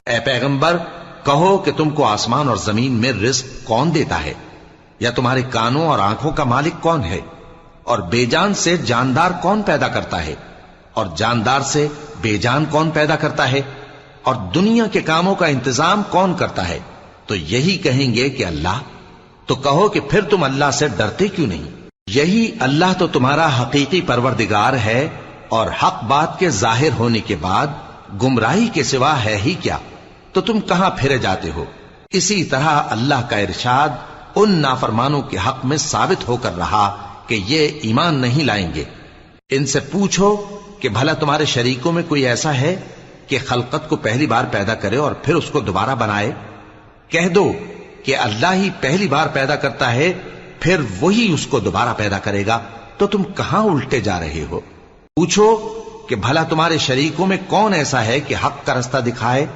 اے پیغمبر کہو کہ تم کو آسمان اور زمین میں رزق کون دیتا ہے؟ یا تمہارے کانوں اور آنکھوں کا مالک کون ہے؟ اور بے جان سے جاندار کون پیدا کرتا ہے؟ اور جاندار سے بے جان کون پیدا کرتا ہے؟ اور دنیا کے کاموں کا انتظام کون کرتا ہے؟ تو یہی کہیں گے کہ اللہ۔ تو کہو کہ پھر تم اللہ سے ڈرتے کیوں نہیں؟ یہی اللہ تو تمہارا حقیقی پروردگار ہے، اور حق بات کے ظاہر ہونے کے بعد گمراہی کے سوا ہے ہی کیا؟ تو تم کہاں پھرے جاتے ہو؟ اسی طرح اللہ کا ارشاد ان نافرمانوں کے حق میں ثابت ہو کر رہا کہ یہ ایمان نہیں لائیں گے۔ ان سے پوچھو کہ بھلا تمہارے شریکوں میں کوئی ایسا ہے کہ خلقت کو پہلی بار پیدا کرے اور پھر اس کو دوبارہ بنائے؟ کہہ دو کہ اللہ ہی پہلی بار پیدا کرتا ہے، پھر وہی اس کو دوبارہ پیدا کرے گا۔ تو تم کہاں الٹے جا رہے ہو؟ پوچھو کہ بھلا تمہارے شریکوں میں کون ایسا ہے کہ حق کا رستہ دکھائے